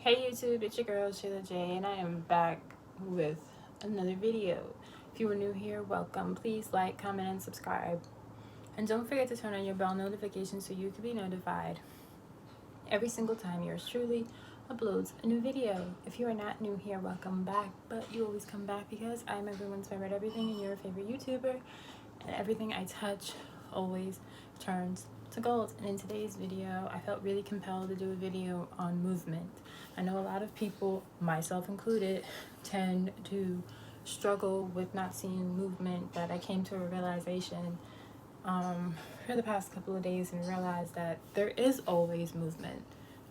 Hey YouTube, it's your girl SERENDIPITY, and I am back with another video. If you are new here, welcome. Please like, comment, and subscribe. And don't forget to turn on your bell notifications so you can be notified every single time yours truly uploads a new video. If you are not new here, welcome back. But you always come back because I'm everyone's favorite everything and your favorite YouTuber. And everything I touch always turns to gold. And in today's video, I felt really compelled to do a video on movement. I know a lot of people, myself included, tend to struggle with not seeing movement, but I came to a realization for the past couple of days and realized that there is always movement.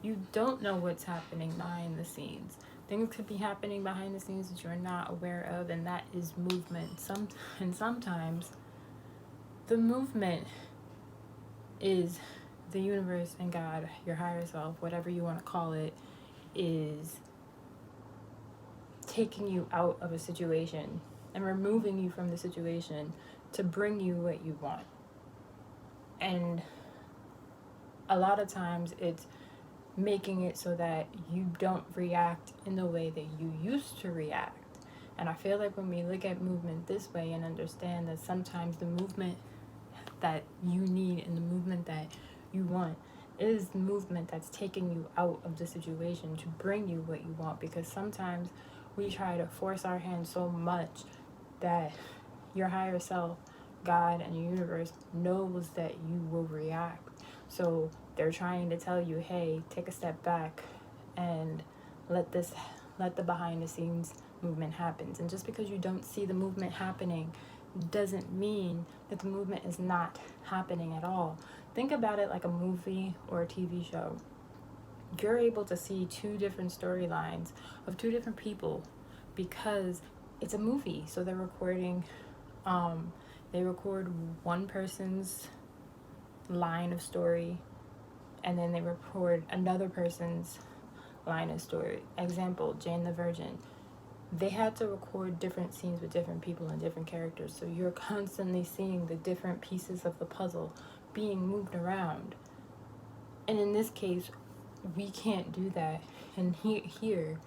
You don't know what's happening behind the scenes. Things could be happening behind the scenes that you're not aware of, and that is movement. Sometimes the movement is the universe and God, your higher self, whatever you want to call it, is taking you out of a situation and removing you from the situation to bring you what you want. And a lot of times it's making it so that you don't react in the way that you used to react. And I feel like when we look at movement this way and understand that sometimes the movement that you need and the movement that you want is the movement that's taking you out of the situation to bring you what you want, because sometimes we try to force our hand so much that your higher self, God, and the universe knows that you will react. So they're trying to tell you, hey, take a step back and let the behind the scenes movement happen. And just because you don't see the movement happening doesn't mean that the movement is not happening at all. Think about it like a movie or a TV show. You're able to see two different storylines of two different people because it's a movie. So they're recording, they record one person's line of story, and then they record another person's line of story. Example, Jane the Virgin. They had to record different scenes with different people and different characters, so you're constantly seeing the different pieces of the puzzle being moved around. And in this case, we can't do that. And here,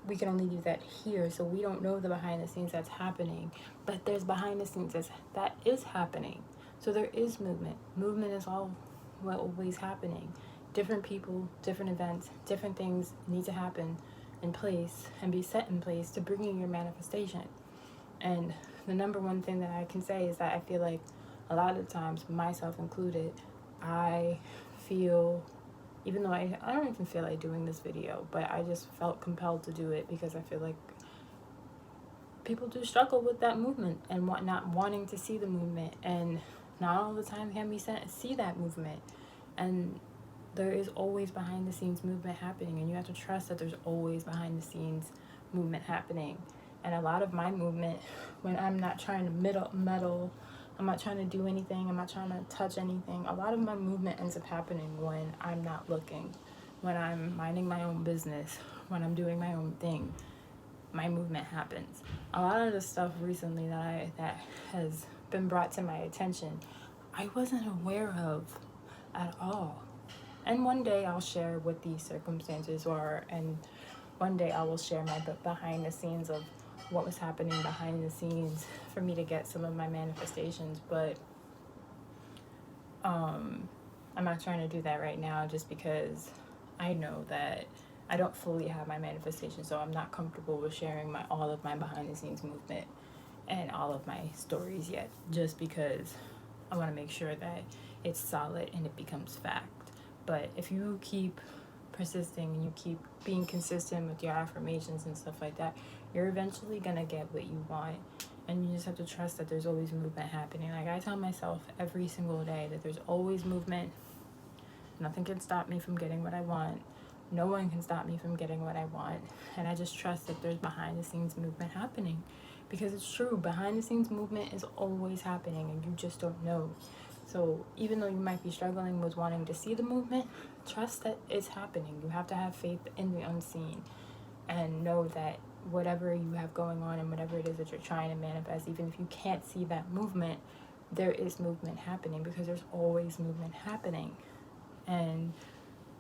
we can only do that here, so we don't know the behind the scenes that's happening. But there's behind the scenes that is happening. So there is movement. Movement is always happening. Different people, different events, different things need to happen in place and be set in place to bring you your manifestation. And the number one thing that I can say is that I feel like a lot of times, myself included, I feel, even though I don't even feel like doing this video, but I just felt compelled to do it because I feel like people do struggle with that movement and not wanting to see the movement, and not all the time can we see that movement. And there is always behind the scenes movement happening, and you have to trust that there's always behind the scenes movement happening. And a lot of my movement, when I'm not trying to meddle, I'm not trying to do anything, I'm not trying to touch anything, a lot of my movement ends up happening when I'm not looking, when I'm minding my own business, when I'm doing my own thing. My movement happens. A lot of the stuff recently that has been brought to my attention, I wasn't aware of at all. And one day I'll share what these circumstances are, and one day I will share my behind the scenes of what was happening behind the scenes for me to get some of my manifestations. But I'm not trying to do that right now, just because I know that I don't fully have my manifestation, so I'm not comfortable with sharing all of my behind the scenes movement and all of my stories yet, just because I want to make sure that it's solid and it becomes fact. But if you keep persisting and you keep being consistent with your affirmations and stuff like that, you're eventually gonna get what you want. And you just have to trust that there's always movement happening. Like I tell myself every single day that there's always movement. Nothing can stop me from getting what I want. No one can stop me from getting what I want. And I just trust that there's behind the scenes movement happening, because it's true. Behind the scenes movement is always happening and you just don't know. So even though you might be struggling with wanting to see the movement, trust that it's happening. You have to have faith in the unseen and know that whatever you have going on and whatever it is that you're trying to manifest, even if you can't see that movement, there is movement happening, because there's always movement happening. And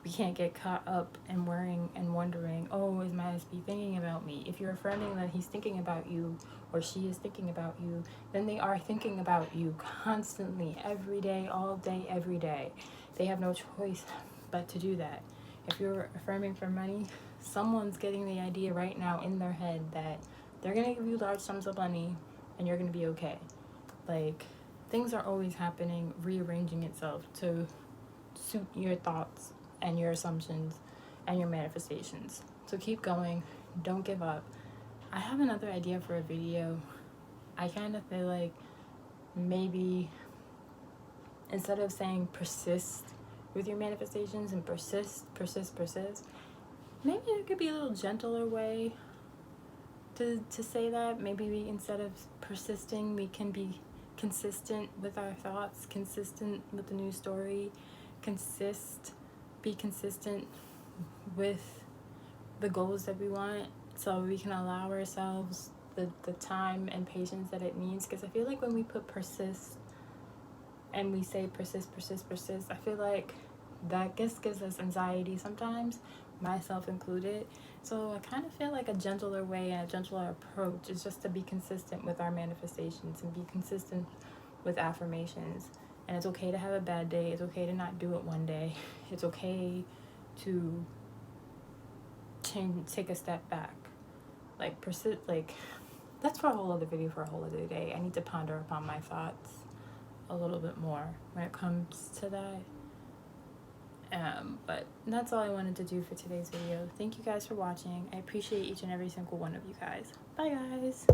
we can't get caught up in worrying and wondering, oh, is my SB thinking about me? If you're affirming that he's thinking about you or she is thinking about you, then they are thinking about you constantly, every day, all day, every day. They have no choice but to do that. If you're affirming for money, someone's getting the idea right now in their head that they're going to give you large sums of money and you're going to be okay. Like, things are always happening, rearranging itself to suit your thoughts and your assumptions and your manifestations. So keep going. Don't give up. I have another idea for a video. I kind of feel like maybe instead of saying persist with your manifestations and persist, maybe there could be a little gentler way to say that. Maybe we, instead of persisting, we can be consistent with our thoughts, consistent with the news story, be consistent with the goals that we want, so we can allow ourselves the time and patience that it needs. Because I feel like when we put persist and we say persist, I feel like that gives us anxiety sometimes, myself included. So I kind of feel like a gentler way and a gentler approach is just to be consistent with our manifestations and be consistent with affirmations. And it's okay to have a bad day. It's okay to not do it one day. It's okay to take a step back. Like, persist, like, that's for a whole other video, for a whole other day. I need to ponder upon my thoughts a little bit more when it comes to that. But that's all I wanted to do for today's video. Thank you guys for watching. I appreciate each and every single one of you guys. Bye, guys.